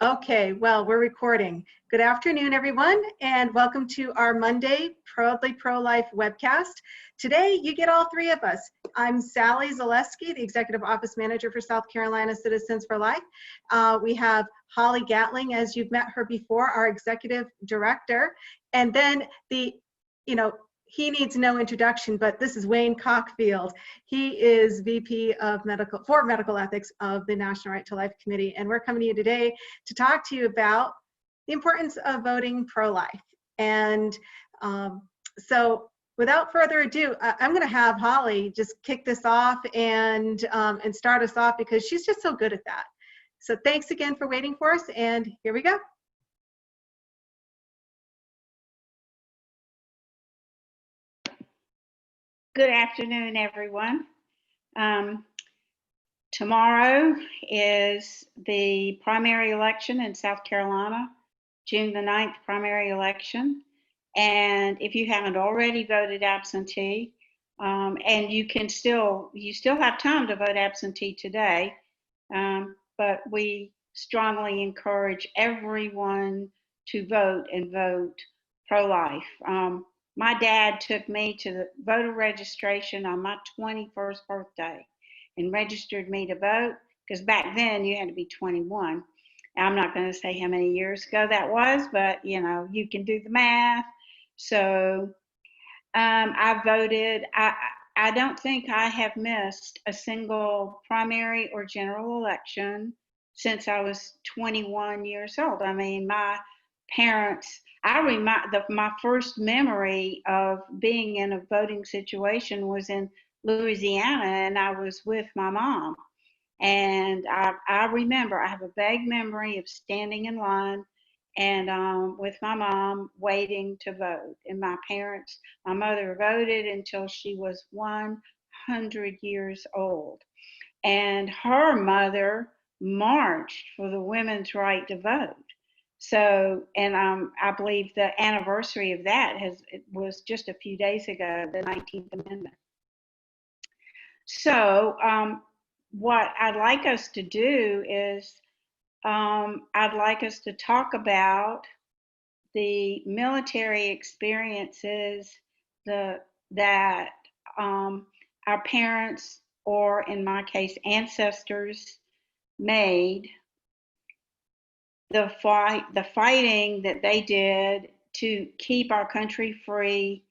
Okay, well, we're recording. Good afternoon, everyone, and welcome to our Monday Proudly Pro-Life webcast. Today, you get all three of us. I'm Sally Zaleski, the Executive Office Manager for South Carolina Citizens for Life. We have Holly Gatling, as you've met her before, our Executive Director. And then he needs no introduction, but this is Wayne Cockfield. He is VP of Medical Ethics of the National Right to Life Committee. And we're coming to you today to talk to you about the importance of voting pro-life. And so without further ado, I'm gonna have Holly just kick this off and start us off because she's just so good at that. So thanks again for waiting for us, and here we go. Good afternoon, everyone. Tomorrow is the primary election in South Carolina, June the 9th primary election. And if you haven't already voted absentee, and you still have time to vote absentee today, but we strongly encourage everyone to vote and vote pro-life. My dad took me to the voter registration on my 21st birthday and registered me to vote, because back then you had to be 21. I'm not going to say how many years ago that was, but you can do the math. So I voted. I don't think I have missed a single primary or general election since I was 21 years old. I mean, my parents, my first memory of being in a voting situation was in Louisiana, and I was with my mom. And I remember, I have a vague memory of standing in line and with my mom waiting to vote. And my mother voted until she was 100 years old. And her mother marched for the women's right to vote. So, and I believe the anniversary of that was just a few days ago, the 19th Amendment. So, what I'd like us to do is, I'd like us to talk about the military experiences that our parents, or in my case, ancestors, made, the fighting that they did to keep our country free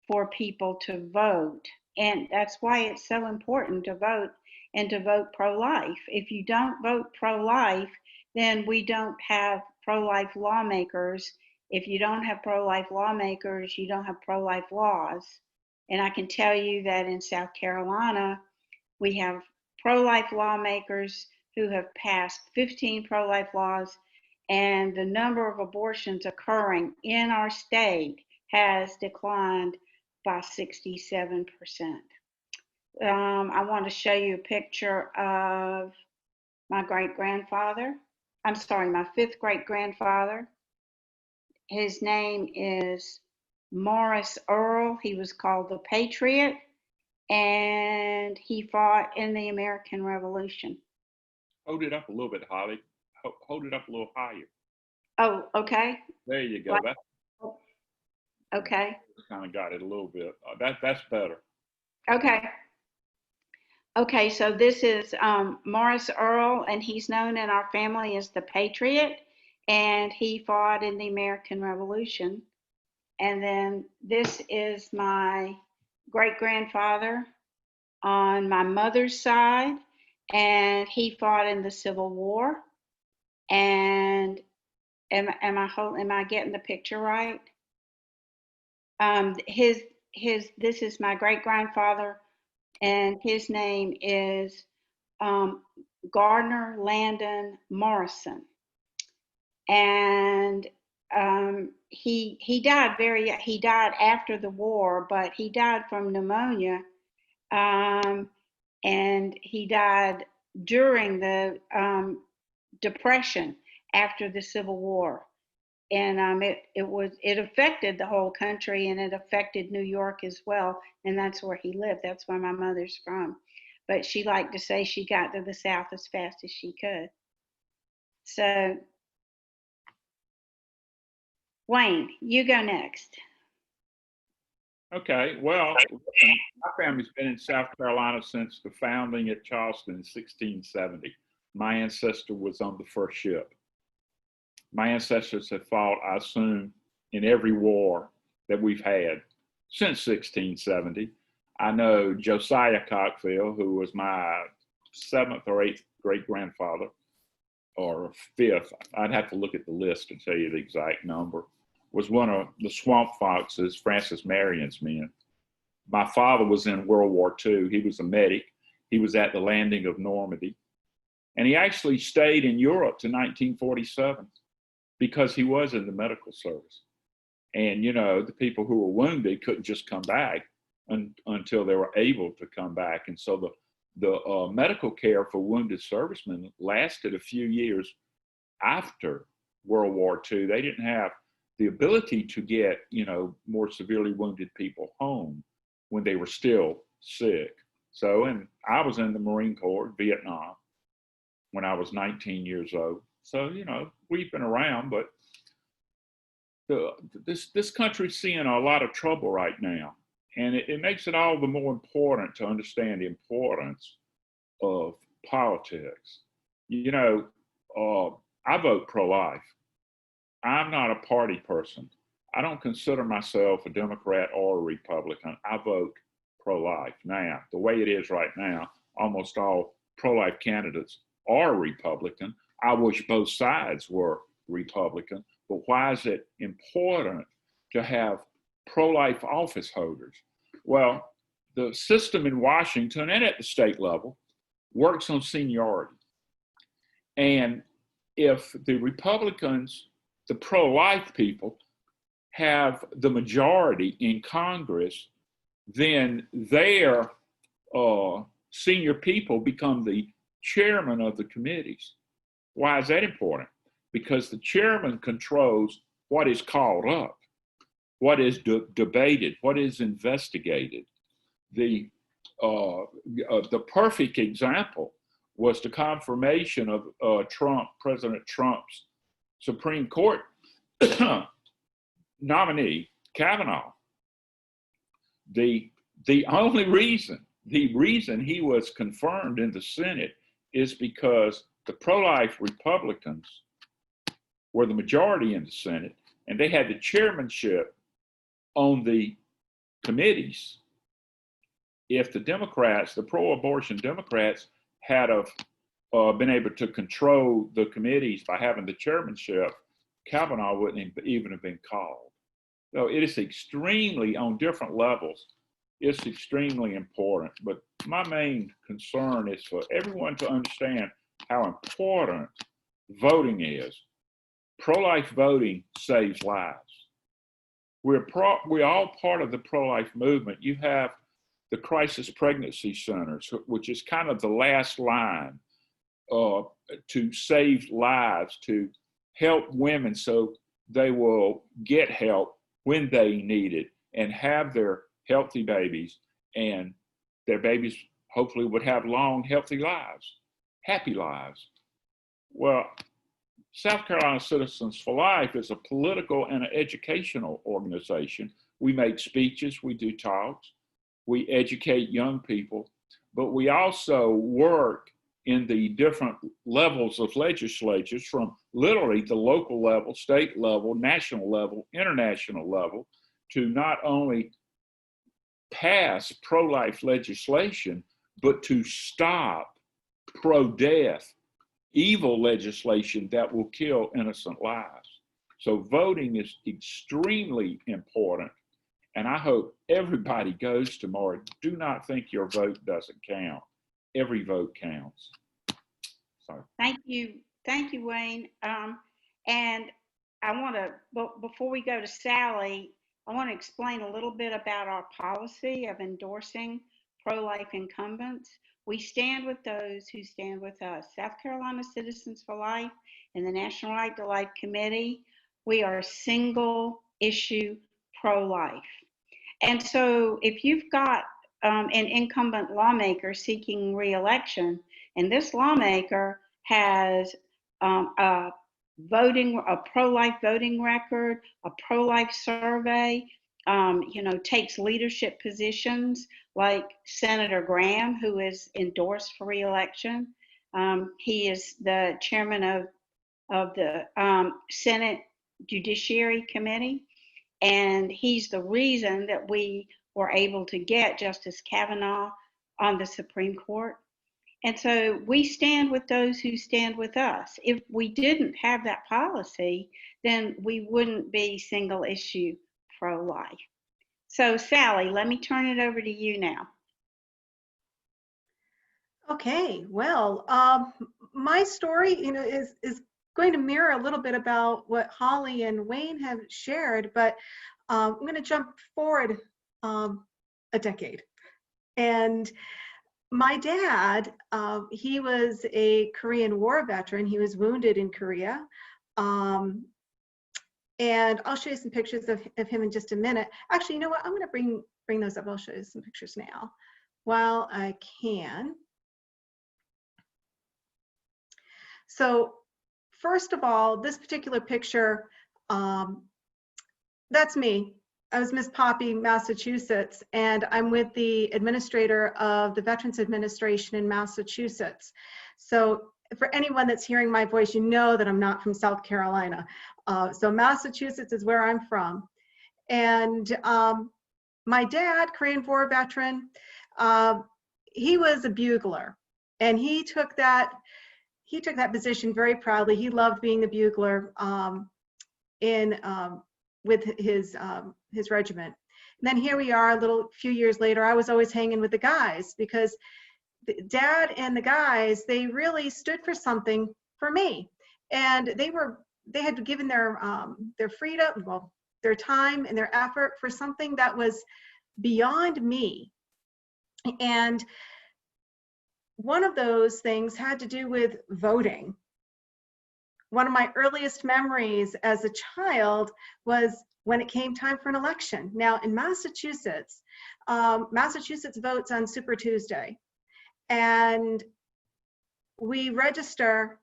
for people to vote. And that's why it's so important to vote, and to vote pro-life. If you don't vote pro-life, then we don't have pro-life lawmakers. If you don't have pro-life lawmakers, you don't have pro-life laws. And I can tell you that in South Carolina, we have pro-life lawmakers who have passed 15 pro-life laws, and the number of abortions occurring in our state has declined by 67%. I want to show you a picture of my great-grandfather. I'm sorry, my fifth great-grandfather. His name is Morris Earl. He was called the Patriot, and he fought in the American Revolution. Hold it up a little bit, Holly. Hold it up a little higher. Oh, okay. There you go. That's okay. Kind of got it a little bit. That's better. Okay. Okay, so this is Morris Earl, and he's known in our family as the Patriot, and he fought in the American Revolution. And then this is my great-grandfather on my mother's side, and he fought in the Civil War. And am I getting the picture right? This is my great-grandfather, and his name is Gardner Landon Morrison. And he died after the war, but he died from pneumonia, and he died during the Depression after the Civil War. And it affected the whole country, and it affected New York as well, and that's where he lived. That's where my mother's from. But she liked to say she got to the South as fast as she could. So, Wayne, you go next. Okay, well, my family's been in South Carolina since the founding at Charleston in 1670. My ancestor was on the first ship. My ancestors have fought, I assume, in every war that we've had since 1670. I know Josiah Cockfield, who was my 7th or 8th great grandfather, or 5th, I'd have to look at the list to tell you the exact number, was one of the Swamp Foxes, Francis Marion's men. My father was in World War II. He was a medic. He was at the landing of Normandy. And he actually stayed in Europe to 1947 because he was in the medical service. And, you know, the people who were wounded couldn't just come back until they were able to come back. And so the medical care for wounded servicemen lasted a few years after World War II. They didn't have the ability to get, you know, more severely wounded people home when they were still sick. So, and I was in the Marine Corps, Vietnam, when I was 19 years old. So, you know, we've been around, but this country's seeing a lot of trouble right now. And it makes it all the more important to understand the importance of politics. You know, I vote pro-life. I'm not a party person. I don't consider myself a Democrat or a Republican. I vote pro-life. Now, the way it is right now, almost all pro-life candidates are Republican. I wish both sides were Republican, but why is it important to have pro-life office holders? Well, the system in Washington and at the state level works on seniority. And if the Republicans, the pro-life people, have the majority in Congress, then their senior people become the chairman of the committees. Why is that important? Because the chairman controls what is called up, what is debated, what is investigated. The perfect example was the confirmation of President Trump's Supreme Court nominee, Kavanaugh. The only reason, the reason he was confirmed in the Senate is because the pro-life Republicans were the majority in the Senate, and they had the chairmanship on the committees. If the Democrats, the pro-abortion Democrats, had been able to control the committees by having the chairmanship, Kavanaugh wouldn't even have been called. So it is extremely, on different levels, it's extremely important. But my main concern is for everyone to understand how important voting is. Pro-life voting saves lives. We're all part of the pro-life movement. You have the crisis pregnancy centers, which is kind of the last line to save lives, to help women so they will get help when they need it and have their healthy babies, and their babies hopefully would have long, healthy lives, happy lives. Well, South Carolina Citizens for Life is a political and an educational organization. We make speeches, we do talks, we educate young people, but we also work in the different levels of legislatures, from literally the local level, state level, national level, international level, to not only pass pro-life legislation, but to stop pro-death, evil legislation that will kill innocent lives. So voting is extremely important. And I hope everybody goes tomorrow. Do not think your vote doesn't count. Every vote counts. So. Thank you, Wayne. And I want to, before we go to Sally, I want to explain a little bit about our policy of endorsing pro-life incumbents. We stand with those who stand with us. South Carolina Citizens for Life and the National Right to Life Committee, we are single issue pro-life. And so if you've got an incumbent lawmaker seeking re-election, and this lawmaker has a pro-life voting record, a pro-life survey, takes leadership positions like Senator Graham, who is endorsed for re-election. He is the chairman of the Senate Judiciary Committee, and he's the reason that we were able to get Justice Kavanaugh on the Supreme Court. And so we stand with those who stand with us. If we didn't have that policy, then we wouldn't be single issue pro-life. So Sally, let me turn it over to you now. Okay, well, my story, is going to mirror a little bit about what Holly and Wayne have shared, but I'm going to jump forward a decade. And my dad, he was a Korean War veteran. He was wounded in Korea. And I'll show you some pictures of him in just a minute. Actually, you know what? I'm going to bring those up. I'll show you some pictures now while I can. So first of all, this particular picture, that's me. I was Miss Poppy, Massachusetts, and I'm with the administrator of the Veterans Administration in Massachusetts. So for anyone that's hearing my voice, you know that I'm not from South Carolina. So Massachusetts is where I'm from. And my dad, Korean War veteran, he was a bugler, and he took that position very proudly. He loved being the bugler with his regiment. And then here we are, a few years later. I was always hanging with the guys because Dad and the guys, they really stood for something for me, and they had given their freedom, well, their time and their effort for something that was beyond me. And one of those things had to do with voting. One of my earliest memories as a child was when it came time for an election. Now in Massachusetts, Massachusetts votes on Super Tuesday, and we register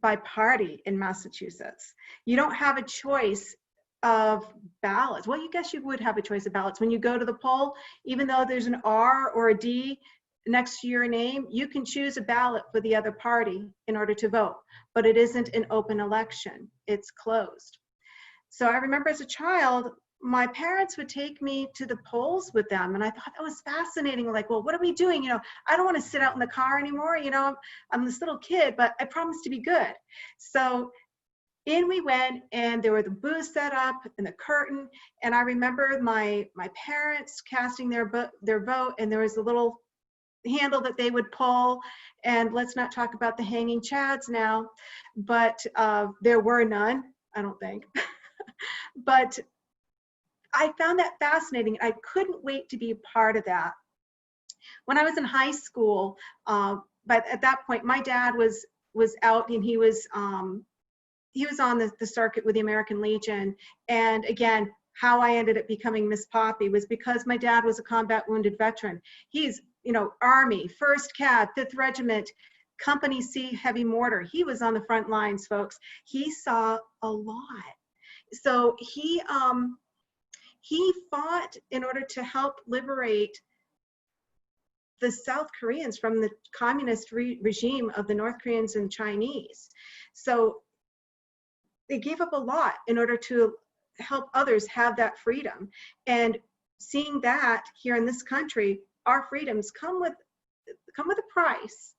by party in Massachusetts. You don't have a choice of ballots. Well, you guess you would have a choice of ballots. When you go to the poll, even though there's an R or a D next to your name, you can choose a ballot for the other party in order to vote, but it isn't an open election, it's closed. So I remember as a child, my parents would take me to the polls with them, and I thought that was fascinating. Like, well, what are we doing? I don't want to sit out in the car anymore. I'm this little kid, but I promised to be good. So in we went, and there were the booths set up and the curtain, and I remember my parents casting their vote, and there was a little handle that they would pull, and let's not talk about the hanging chads now, but there were none, I don't think. But I found that fascinating. I couldn't wait to be a part of that. When I was in high school, but at that point, my dad was out, and he was on the circuit with the American Legion. And again, how I ended up becoming Miss Poppy was because my dad was a combat wounded veteran. He's Army, 1st Cav, 5th Regiment, Company C Heavy Mortar. He was on the front lines, folks. He saw a lot. So he fought in order to help liberate the South Koreans from the communist regime of the North Koreans and Chinese. So they gave up a lot in order to help others have that freedom. And seeing that here in this country, our freedoms come with a price,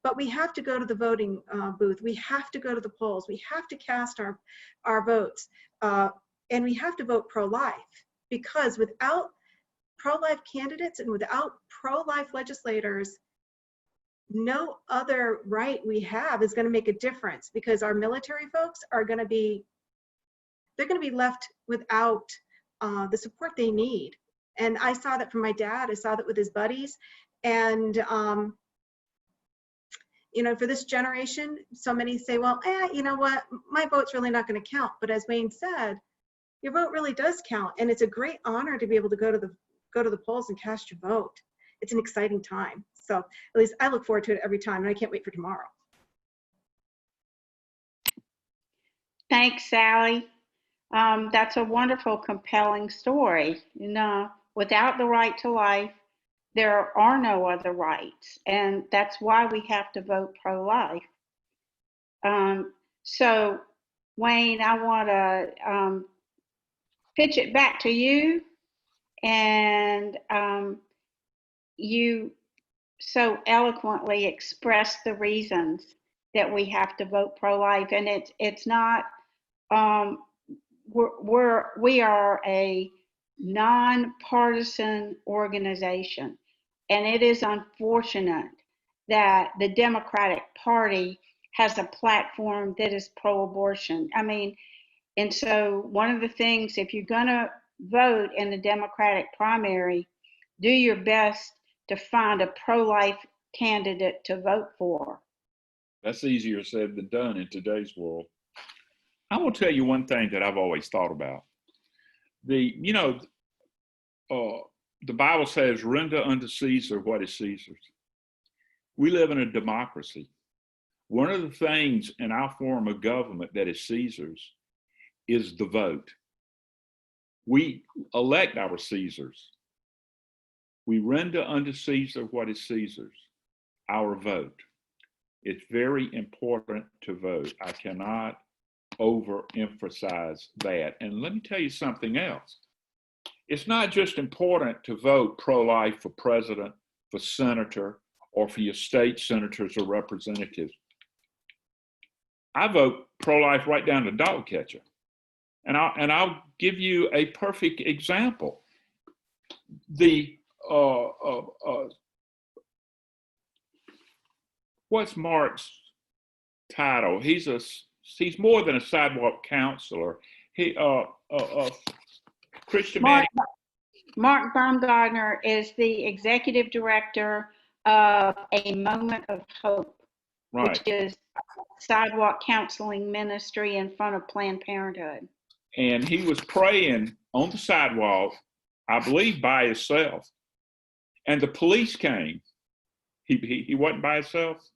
but we have to go to the voting booth. We have to go to the polls. We have to cast our votes, and we have to vote pro-life, because without pro-life candidates and without pro-life legislators, no other right we have is going to make a difference, because our military folks are going to be left without the support they need. And I saw that from my dad. I saw that with his buddies. And for this generation, so many say, well, you know what, my vote's really not going to count. But as Wayne said, your vote really does count, and it's a great honor to be able to go to the polls and cast your vote. It's an exciting time. So at least I look forward to it every time, and I can't wait for tomorrow. Thanks, Sally. That's a wonderful, compelling story. Without the right to life, there are no other rights, and that's why we have to vote pro-life. So, Wayne, I want to pitch it back to you, and you so eloquently expressed the reasons that we have to vote pro-life, and it's not. We are a nonpartisan organization, and it is unfortunate that the Democratic Party has a platform that is pro-abortion. I mean, and so one of the things, if you're going to vote in the Democratic primary, do your best to find a pro-life candidate to vote for. That's easier said than done in today's world. I will tell you one thing that I've always thought about. The Bible says, render unto Caesar what is Caesar's. We live in a democracy. One of the things in our form of government that is Caesar's is the vote. We elect our Caesars. We render unto Caesar what is Caesar's, our vote. It's very important to vote. I cannot overemphasize that. And let me tell you something else. It's not just important to vote pro-life for president, for senator, or for your state senators or representatives. I vote pro-life right down to dog catcher. And I'll give you a perfect example. What's Mark's title? He's more than a sidewalk counselor. Christian Manning. Mark Baumgartner is the executive director of A Moment of Hope, Right. which is sidewalk counseling ministry in front of Planned Parenthood. And he was praying on the sidewalk, I believe by himself. And the police came. He wasn't by himself.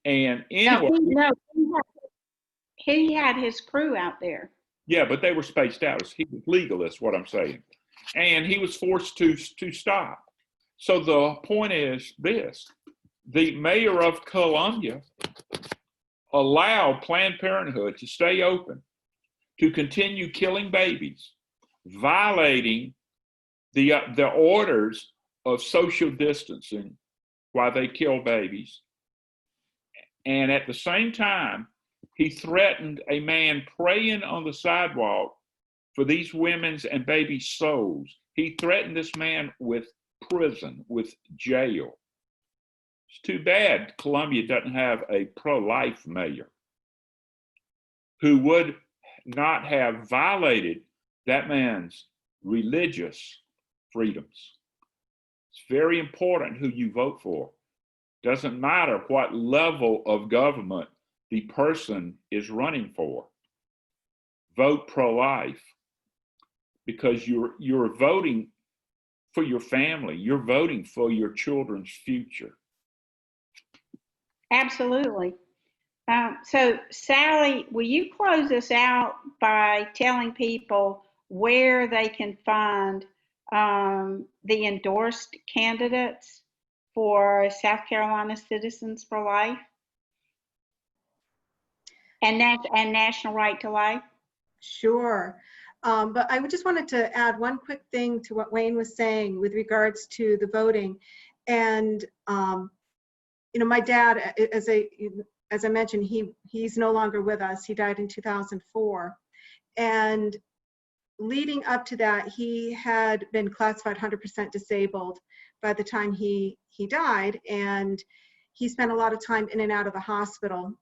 And anyway. No, he had his crew out there. Yeah, but they were spaced out. He was legal, is what I'm saying. And he was forced to stop. So the point is this. The mayor of Columbia allowed Planned Parenthood to stay open, to continue killing babies, violating the orders of social distancing while they kill babies. And at the same time, he threatened a man praying on the sidewalk for these women's and babies' souls. He threatened this man with prison, with jail. It's too bad Columbia doesn't have a pro-life mayor who would not have violated that man's religious freedoms. It's very important who you vote for. Doesn't matter what level of government the person is running for. Vote pro-life, because you're voting for your family. You're voting for your children's future. Absolutely. So, Sally, will you close us out by telling people where they can find the endorsed candidates for South Carolina Citizens for Life and National Right to Life? Sure. But I just wanted to add one quick thing to what Wayne was saying with regards to the voting. And, my dad, as I mentioned, he's no longer with us. He died in 2004. And leading up to that, he had been classified 100% disabled by the time he died. And he spent a lot of time in and out of the hospital.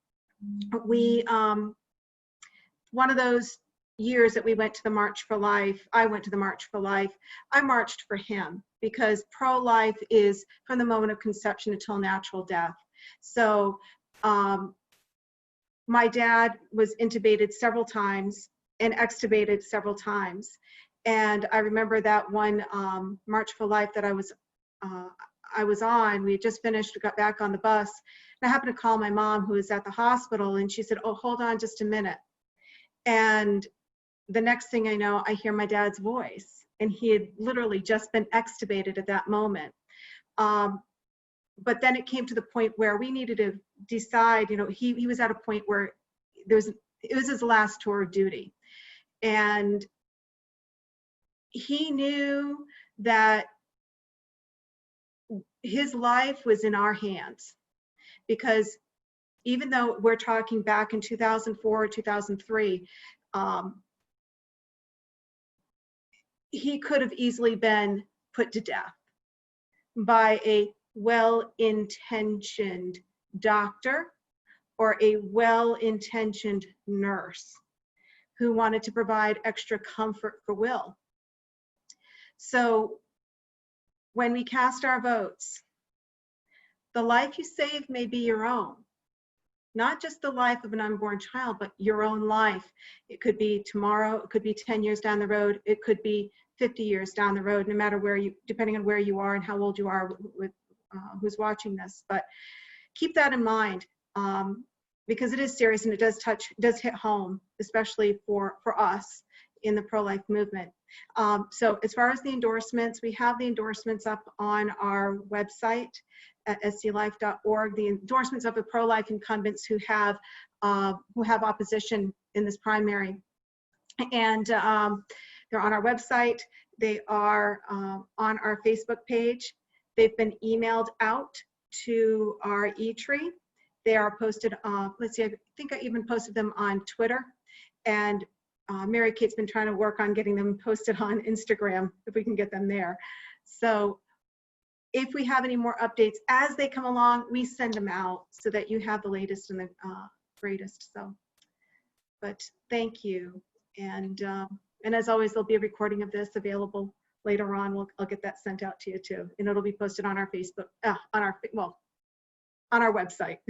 One of those years that we went to the March for Life, I went to the March for Life, I marched for him, because pro-life is from the moment of conception until natural death. So my dad was intubated several times and extubated several times. And I remember that one March for Life that I was on, we had just finished, got back on the bus. And I happened to call my mom, who was at the hospital, and she said, "Oh, hold on just a minute." And the next thing I know, I hear my dad's voice, and he had literally just been extubated at that moment. But then it came to the point where we needed to decide, he was at a point where it was his last tour of duty. And he knew that his life was in our hands, because even though we're talking back in 2004, 2003, he could have easily been put to death by a well-intentioned doctor or a well-intentioned nurse who wanted to provide extra comfort for Will. So when we cast our votes, the life you save may be your own. Not just the life of an unborn child, but your own life. It could be tomorrow, it could be 10 years down the road, it could be 50 years down the road, no matter where depending on where you are and how old you are with who's watching this. But keep that in mind, because it is serious and it does hit home, especially for us in the pro-life movement. So as far as the endorsements, we have the endorsements up on our website at sclife.org, the endorsements of the pro-life incumbents who have opposition in this primary. And they're on our website. They are on our Facebook page. They've been emailed out to our e-tree. They are posted, let's see, I think I even posted them on Twitter. And Mary Kate's been trying to work on getting them posted on Instagram, if we can get them there. So if we have any more updates as they come along, we send them out so that you have the latest and the greatest. So, but thank you. And as always, there'll be a recording of this available later on. I'll get that sent out to you too. And it'll be posted on our Facebook, on our website.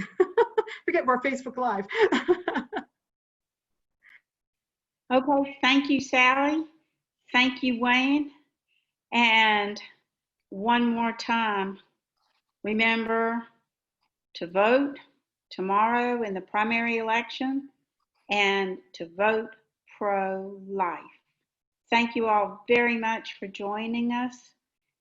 Forget more Facebook Live. Okay, thank you, Sally. Thank you, Wayne. And one more time, remember to vote tomorrow in the primary election and to vote pro-life. Thank you all very much for joining us,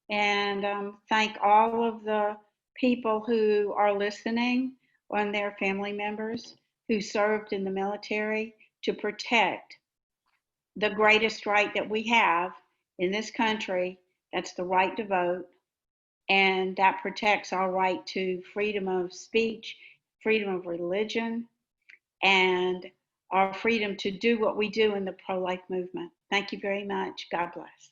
and thank all of the people who are listening and their family members who served in the military to protect the greatest right that we have in this country. That's the right to vote, and that protects our right to freedom of speech, freedom of religion, and our freedom to do what we do in the pro-life movement. Thank you very much. God bless.